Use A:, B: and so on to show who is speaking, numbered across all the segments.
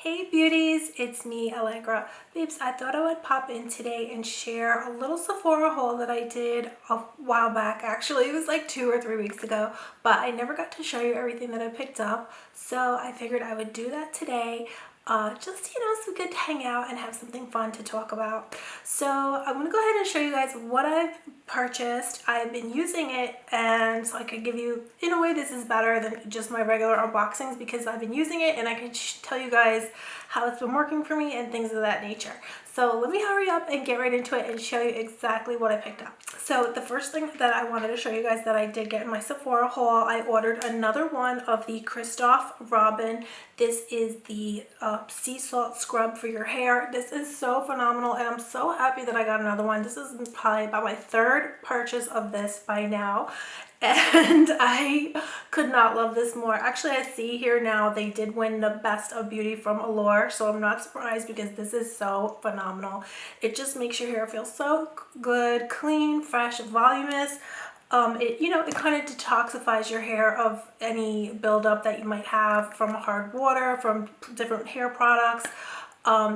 A: Hey beauties, it's me, Allegra. Babes, I thought I would pop in today and share a little Sephora haul that I did a while back. Actually, it was like 2 or 3 weeks ago, but I never got to show you everything that I picked up. So I figured I would do that today. Just, so good to hang out and have something fun to talk about. So I'm going to go ahead and show you guys what I've purchased. I've been using it, and so I could give you, in a way, this is better than just my regular unboxings because I've been using it and I can tell you guys how it's been working for me and things of that nature. So let me hurry up and get right into it and show you exactly what I picked up. So the first thing that I wanted to show you guys that I did get in my Sephora haul, I ordered another one of the Christophe Robin. This is the sea salt scrub for your hair. This is so phenomenal and I'm so happy that I got another one. This is probably about my third purchase of this by now. And I could not love this more. Actually, I see here now they did win the Best of Beauty from Allure, so I'm not surprised because this is so phenomenal. It just makes your hair feel so good, clean, fresh, voluminous. It kind of detoxifies your hair of any buildup that you might have from hard water, from different hair products.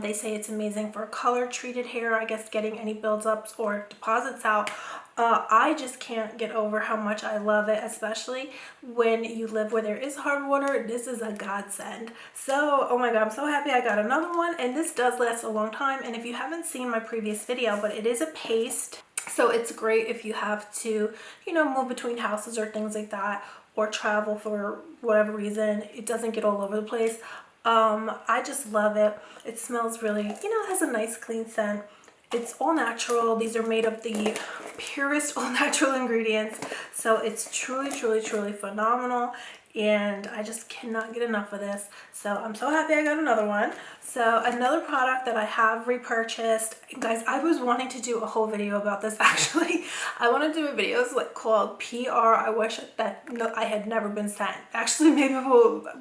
A: They say it's amazing for color treated hair, I guess getting any buildups or deposits out. I just can't get over how much I love it, especially when you live where there is hard water. This is a godsend. So, oh my god, I'm so happy I got another one, and this does last a long time. And if you haven't seen my previous video, but it is a paste, so it's great if you have to, move between houses or things like that, or travel for whatever reason. It doesn't get all over the place. I just love it. It smells really, it has a nice clean scent. It's all natural. These are made of the purest all natural ingredients. So it's truly, truly, truly phenomenal. And I just cannot get enough of this. So I'm so happy I got another one. So another product that I have repurchased. Guys, I was wanting to do a whole video about this actually. I want to do a video called PR I wish that I had never been sent. Actually, maybe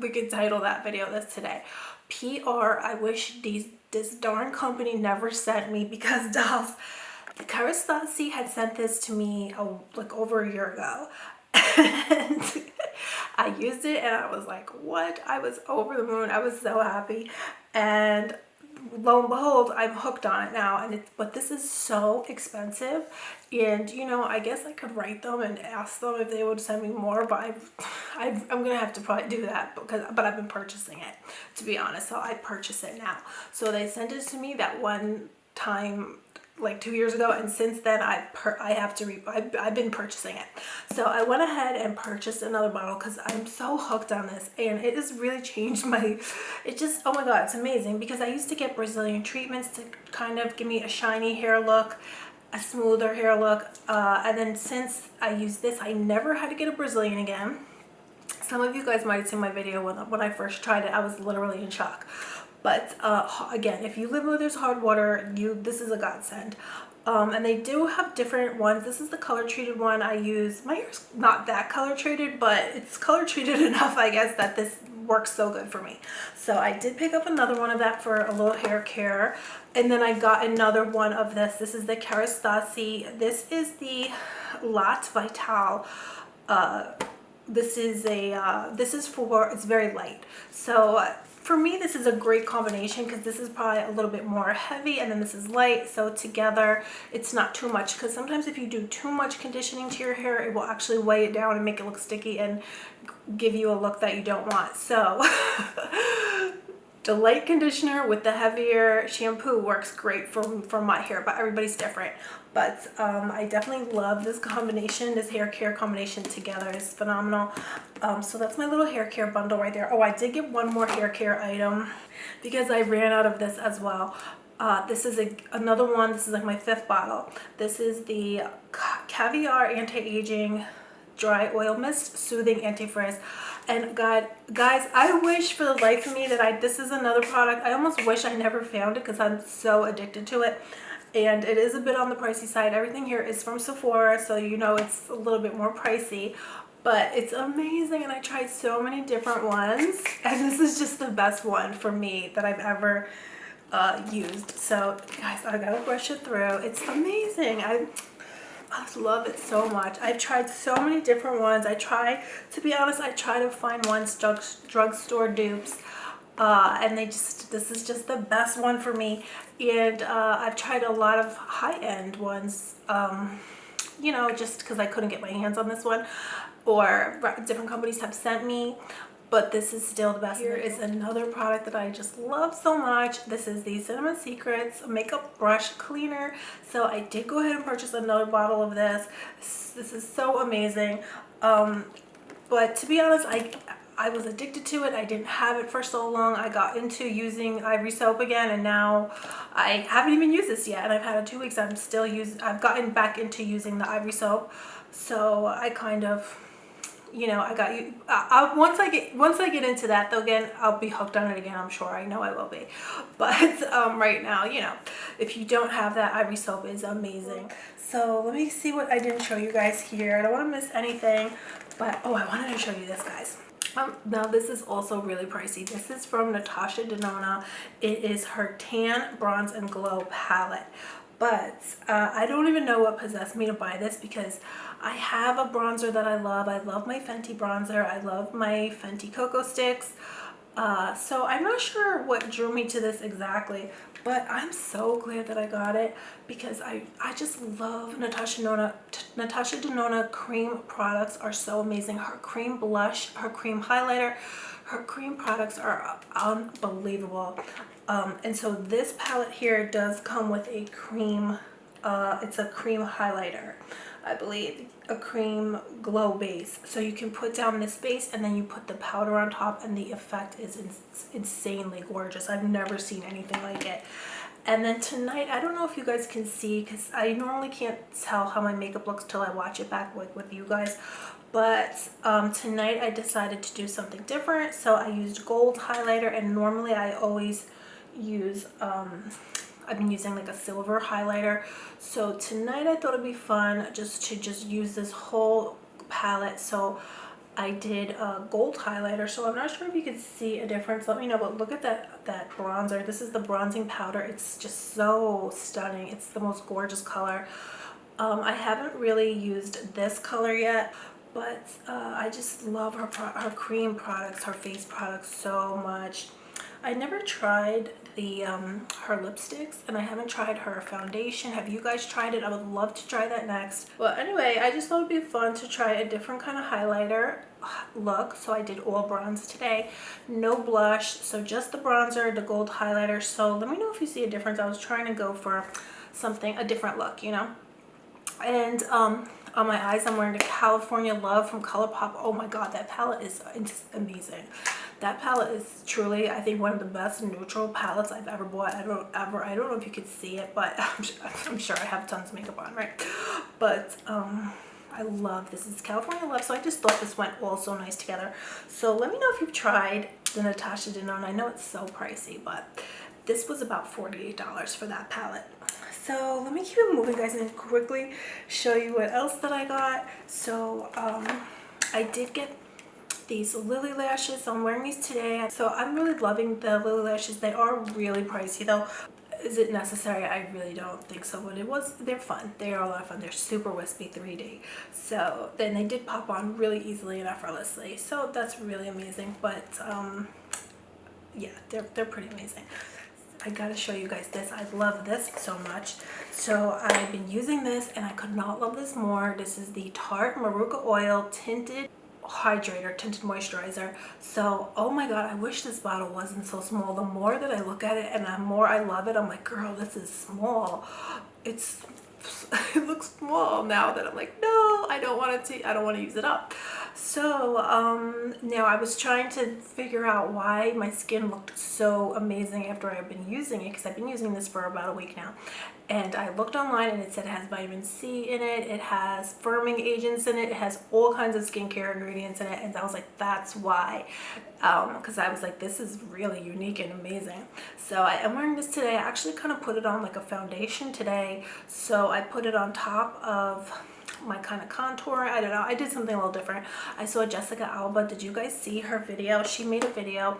A: we could title that video this today. PR I wish this darn company never sent me, because dolls, the Kérastase had sent this to me like over a year ago. And I used it and I was like, what? I was over the moon. I was so happy. And lo and behold, I'm hooked on it now. But this is so expensive. And I guess I could write them and ask them if they would send me more, but I'm gonna have to probably do that but I've been purchasing it, to be honest. So I purchase it now. So they sent it to me that one time like 2 years ago, and since then I've been purchasing it. So I went ahead and purchased another bottle because I'm so hooked on this, and it has really changed oh my god, it's amazing, because I used to get Brazilian treatments to kind of give me a shiny hair look, a smoother hair look, and then since I used this, I never had to get a Brazilian again. Some of you guys might have seen my video when I first tried it. I was literally in shock. But again, if you live where there's hard water, this is a godsend. And they do have different ones. This is the color treated one I use. My hair's not that color treated, but it's color treated enough, I guess, that this works so good for me. So I did pick up another one of that for a little hair care. And then I got another one of this. This is the Kérastase. This is the Latte Vital. It's very light. So for me, this is a great combination because this is probably a little bit more heavy and then this is light. So together, it's not too much, because sometimes if you do too much conditioning to your hair, it will actually weigh it down and make it look sticky and give you a look that you don't want. So the light conditioner with the heavier shampoo works great for my hair, but everybody's different. But I definitely love this combination. This hair care combination together is phenomenal. So that's my little hair care bundle right there. Oh, I did get one more hair care item because I ran out of this as well. This is another one. This is like my 5th bottle. This is the Caviar Anti-Aging Dry Oil Mist Soothing Anti-Frizz. And God, guys, I wish for the life of me that this is another product. I almost wish I never found it because I'm so addicted to it. And it is a bit on the pricey side. Everything here is from Sephora, so it's a little bit more pricey. But it's amazing, and I tried so many different ones. And this is just the best one for me that I've ever used. So, guys, I gotta brush it through. It's amazing. I love it so much. I've tried so many different ones. To be honest, I try to find drugstore dupes. and this is just the best one for me. And I've tried a lot of high-end ones, you know, just because I couldn't get my hands on this one, or different companies have sent me, but this is still the best. Here is another product that I just love so much. This is the Cinnamon Secrets makeup brush cleaner. So I did go ahead and purchase another bottle of this. This is so amazing. But to be honest, I was addicted to it. I didn't have it for so long. I got into using Ivory soap again, and now I haven't even used this yet, and I've had it 2 weeks. I've gotten back into using the Ivory soap. So I kind of, you know, once I get into that though, again, I'll be hooked on it again. I'm sure. I know I will be. But right now, you know, if you don't have that, Ivory soap is amazing. So let me see what I didn't show you guys here. I don't want to miss anything, but oh, I wanted to show you this, guys. Now this is also really pricey. This is from Natasha Denona. It is her Tan, Bronze, and Glow palette. But I don't even know what possessed me to buy this, because I have a bronzer that I love. I love my Fenty bronzer. I love my Fenty Cocoa Sticks. So I'm not sure what drew me to this exactly, but I'm so glad that I got it, because I just love Natasha Denona cream products are so amazing. Her cream blush, her cream highlighter, her cream products are unbelievable. And so this palette here does come with a cream, it's a cream highlighter, I believe, a cream glow base. So you can put down this base and then you put the powder on top, and the effect is insanely gorgeous. I've never seen anything like it. And then tonight, I don't know if you guys can see, because I normally can't tell how my makeup looks till I watch it back with you guys. But tonight I decided to do something different. So I used gold highlighter, and normally I always use, I've been using like a silver highlighter. So tonight I thought it'd be fun just to use this whole palette. So I did a gold highlighter. So I'm not sure if you could see a difference. Let me know. But look at that bronzer. This is the bronzing powder. It's just so stunning. It's the most gorgeous color. I haven't really used this color yet, but I just love her cream products, her face products so much. I never tried the her lipsticks, and I haven't tried her foundation. Have you guys tried it? I would love to try that next. Well, anyway, I just thought it'd be fun to try a different kind of highlighter look. So I did all bronze today, no blush, so just the bronzer, the gold highlighter. So let me know if you see a difference. I was trying to go for a different look, you know. And on my eyes, I'm wearing the California Love from Colourpop. Oh my god, that palette is amazing. That palette is truly, I think, one of the best neutral palettes I've ever bought. I don't know if you could see it, but I'm sure I have tons of makeup on, right? But I love this. Is California Love, so I just thought this went all so nice together. So let me know if you've tried the Natasha Denona. I know it's so pricey, but this was about $48 for that palette. So let me keep it moving, guys, and quickly show you what else that I got. So I did get these Lilly lashes. So I'm wearing these today. So I'm really loving the Lilly lashes. They are really pricey though. Is it necessary? I really don't think so, but they're fun. They are a lot of fun. They're super wispy 3D. So then they did pop on really easily and effortlessly. So that's really amazing. But yeah, they're pretty amazing. I gotta show you guys this. I love this so much. So I've been using this and I could not love this more. This is the Tarte Maruca Oil Tinted Hydrator, Tinted Moisturizer. So oh my god, I wish this bottle wasn't so small. The more that I look at it and the more I love it, I'm like, girl, this is small. It looks small now that I'm like, no, I don't want to use it up. So now I was trying to figure out why my skin looked so amazing after I've been using it, because I've been using this for about a week now. And I looked online and it said it has vitamin C in it, it has firming agents in it, it has all kinds of skincare ingredients in it, and I was like, that's why. Because I was like, this is really unique and amazing. So I am wearing this today. I actually kind of put it on like a foundation today. So I put it on top of my kind of contour. I don't know, I did something a little different. I saw Jessica Alba. Did you guys see her video? She made a video.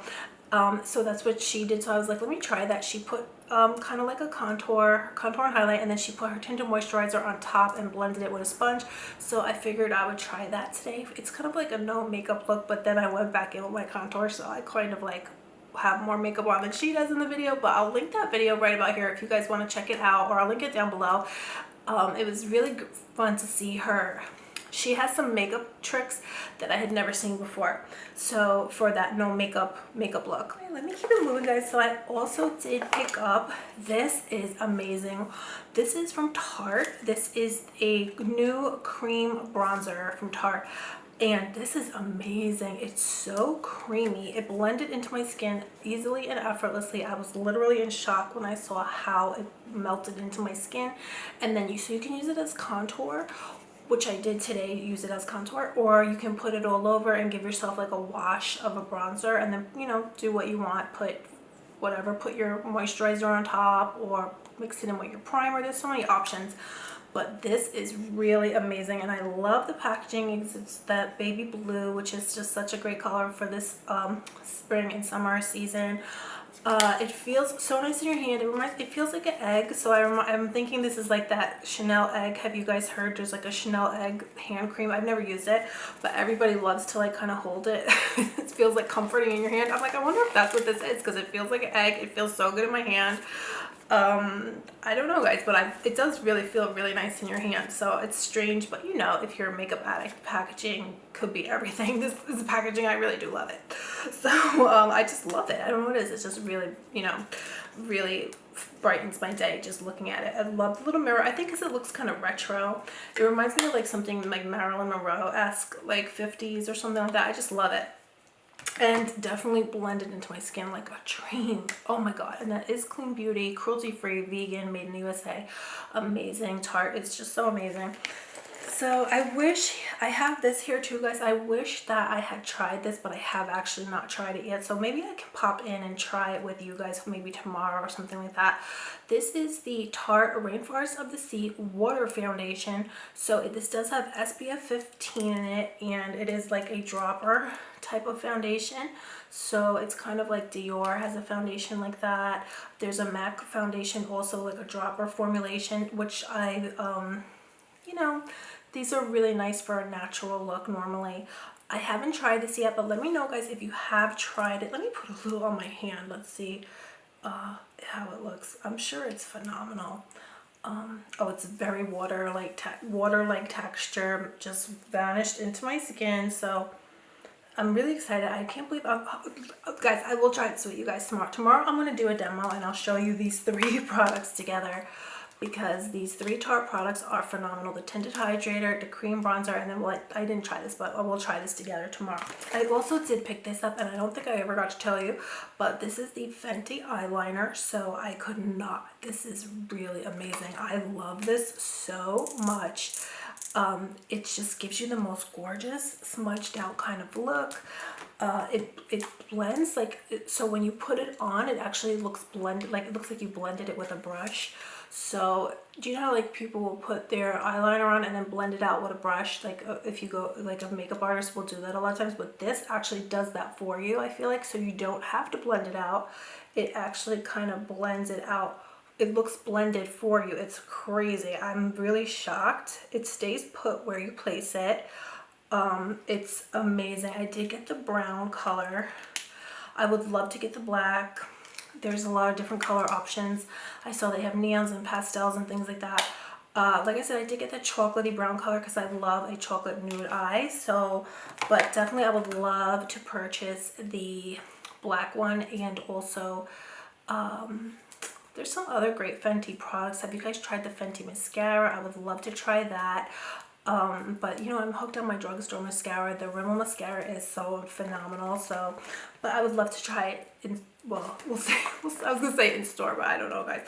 A: So that's what she did. So I was like, let me try that. She put kind of like a contour and highlight, and then she put her tinted moisturizer on top and blended it with a sponge. So I figured I would try that today. It's kind of like a no makeup look, but then I went back in with my contour, so I kind of like have more makeup on than she does in the video, but I'll link that video right about here if you guys want to check it out, or I'll link it down below. It was really fun to see her. She has some makeup tricks that I had never seen before. So for that no makeup look. Okay, let me keep it moving, guys. So I also did pick up, this is amazing. This is from Tarte. This is a new cream bronzer from Tarte. And this is amazing. It's so creamy. It blended into my skin easily and effortlessly. I was literally in shock when I saw how it melted into my skin. And then so you can use it as contour, which I did today, use it as contour, or you can put it all over and give yourself like a wash of a bronzer, and then, you know, do what you want, put whatever, put your moisturizer on top or mix it in with your primer. There's so many options, but this is really amazing, and I love the packaging. It's that baby blue, which is just such a great color for this spring and summer season. It feels so nice in your hand. It feels like an egg, so I'm thinking this is like that Chanel egg. Have you guys heard there's like a Chanel egg hand cream? I've never used it, but everybody loves to like kind of hold it. It feels like comforting in your hand. I'm like, I wonder if that's what this is, because it feels like an egg. It feels so good in my hand. I don't know, guys, but it does really feel really nice in your hand. So it's strange, but you know, if you're a makeup addict, packaging could be everything. This is packaging. I really do love it. So I just love it. I don't know what it is. It's just really, you know, really brightens my day just looking at it. I love the little mirror. I think because it looks kind of retro. It reminds me of like something like Marilyn Monroe-esque, like 50s or something like that. I just love it. And definitely blended into my skin like a dream. Oh my god. And that is clean beauty, cruelty free, vegan, made in the USA. Amazing. Tarte. It's just so amazing. So I wish I have this here too, guys. I wish that I had tried this, but I have actually not tried it yet. So maybe I can pop in and try it with you guys maybe tomorrow or something like that. This is the Tarte Rainforest of the Sea Water Foundation. So this does have SPF 15 in it, and it is like a dropper type of foundation. So it's kind of like Dior has a foundation like that. There's a MAC foundation also, like a dropper formulation, which you know, these are really nice for a natural look normally. I haven't tried this yet, but let me know, guys, if you have tried it. Let me put a little on my hand. Let's see how it looks. I'm sure it's phenomenal. Oh, it's very water-like texture, just vanished into my skin. So I'm really excited. I can't believe guys, I will try this with you guys tomorrow. Tomorrow I'm going to do a demo and I'll show you these 3 products together, because these 3 Tarte products are phenomenal. The tinted hydrator, the cream bronzer, and then I didn't try this, but I will try this together tomorrow. I also did pick this up, and I don't think I ever got to tell you, but this is the Fenty eyeliner. So I could not. This is really amazing. I love this so much. It just gives you the most gorgeous smudged out kind of look. It blends like, so when you put it on, it actually looks blended, like it looks like you blended it with a brush. So do you know how like people will put their eyeliner on and then blend it out with a brush? Like if you go, like a makeup artist will do that a lot of times, but this actually does that for you, I feel like. So you don't have to blend it out. It actually kind of blends it out. It looks blended for you. It's crazy. I'm really shocked. It stays put where you place it. It's amazing. I did get the brown color. I would love to get the black. There's a lot of different color options. I saw they have neons and pastels and things like that. Like I said, I did get the chocolatey brown color because I love a chocolate nude eye. So, but definitely I would love to purchase the black one. And also, there's some other great Fenty products. Have you guys tried the Fenty mascara? I would love to try that. But you know, I'm hooked on my drugstore mascara. The Rimmel mascara is so phenomenal. So, but I would love to try it in, well, we'll see. I was gonna say in store, but I don't know, guys.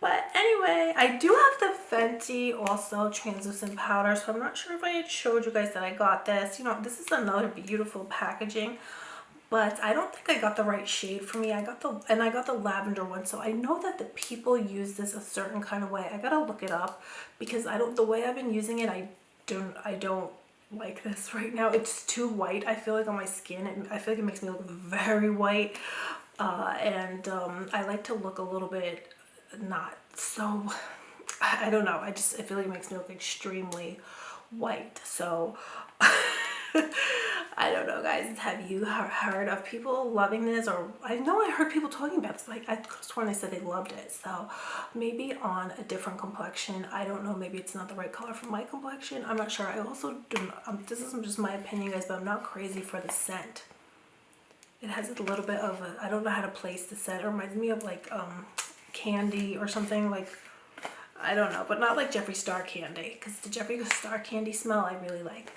A: But anyway, I do have the Fenty also translucent powder. So I'm not sure if I had showed you guys that I got this. You know, this is another beautiful packaging, but I don't think I got the right shade for me. I got the lavender one. So I know that the people use this a certain kind of way. I gotta look it up, because the way I've been using it, I don't like this right now. It's too white, I feel like, on my skin. I feel like it makes me look very white. I like to look a little bit not so, I don't know. I feel like it makes me look extremely white. So I don't know, guys. Have you heard of people loving this? Or I know I heard people talking about this. Like, I could have sworn they said they loved it. So maybe on a different complexion. I don't know. Maybe it's not the right color for my complexion. I'm not sure. I also do. This is just my opinion, guys, but I'm not crazy for the scent. It has a little bit of a, I don't know how to place the scent. It reminds me of like candy or something, like, I don't know, but not like Jeffree Star candy, because the Jeffree Star candy smell I really like.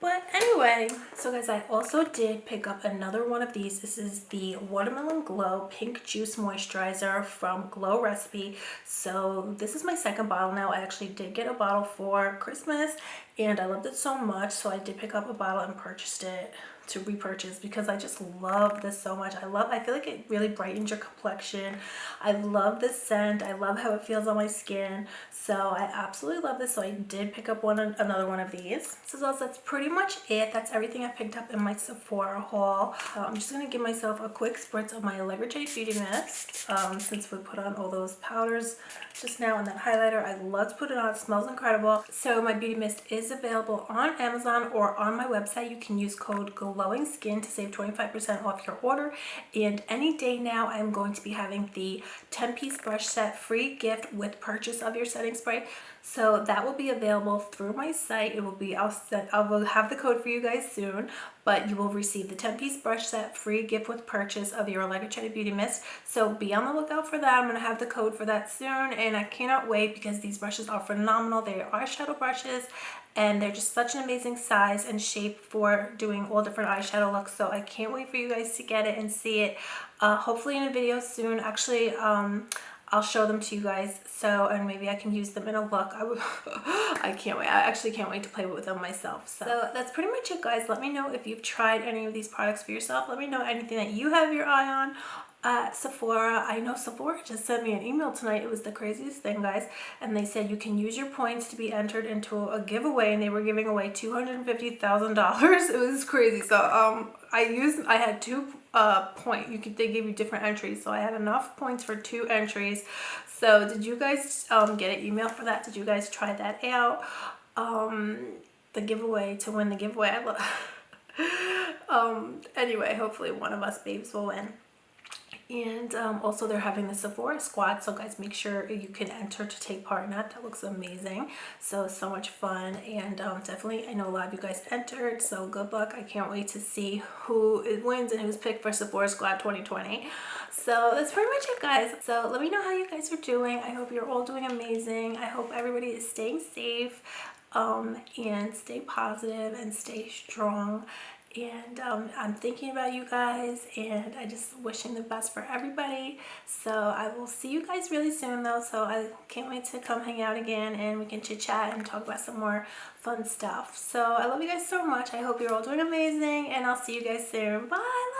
A: But anyway, so guys, I also did pick up another one of these. This is the Watermelon Glow Pink Juice Moisturizer from Glow Recipe. So this is my second bottle now. I actually did get a bottle for Christmas and I loved it so much, so I did pick up a bottle and purchased it to repurchase because I just love this so much. I feel like it really brightens your complexion. I love the scent. I love how it feels on my skin. So I absolutely love this. So I did pick up another one of these. So that's pretty much it. That's everything I picked up in my Sephora haul. I'm just going to give myself a quick spritz of my Alegra Beauty Mist since we put on all those powders just now and that highlighter. I love to put it on. It smells incredible. So my beauty mist is available on Amazon or on my website. You can use code Glowing Skin to save 25% off your order. And any day now, I'm going to be having the 10-piece brush set free gift with purchase of your setting spray. So that will be available through my site. It will be, I will have the code for you guys soon, but you will receive the 10-piece brush set free gift with purchase of your Alegra Beauty Mist. So be on the lookout for that. I'm going to have the code for that soon, and I cannot wait because these brushes are phenomenal. They are eyeshadow brushes, and they're just such an amazing size and shape for doing all different eyeshadow looks. So I can't wait for you guys to get it and see it. Hopefully in a video soon. Actually, I'll show them to you guys, so, and maybe I can use them in a look. I can't wait. I actually can't wait to play with them myself. So that's pretty much it, guys. Let me know if you've tried any of these products for yourself. Let me know anything that you have your eye on at Sephora. I know Sephora just sent me an email tonight. It was the craziest thing, guys. And they said you can use your points to be entered into a giveaway, and they were giving away $250,000. It was crazy. So I had two they give you different entries, so I had enough points for 2 entries. So did you guys get an email for that? Did you guys try that out? The giveaway, to win the giveaway. Anyway, hopefully one of us babes will win. And also they're having the Sephora squad, so guys, make sure you can enter to take part in that. That looks amazing. So much fun, and definitely I know a lot of you guys entered, so good luck. I can't wait to see who wins and who's picked for Sephora squad 2020. So that's pretty much it, guys. So let me know how you guys are doing. I hope you're all doing amazing. I hope everybody is staying safe and stay positive and stay strong. And I'm thinking about you guys, and I just wishing the best for everybody. So I will see you guys really soon though, so I can't wait to come hang out again and we can chit chat and talk about some more fun stuff. So I love you guys so much. I hope you're all doing amazing, and I'll see you guys soon. Bye.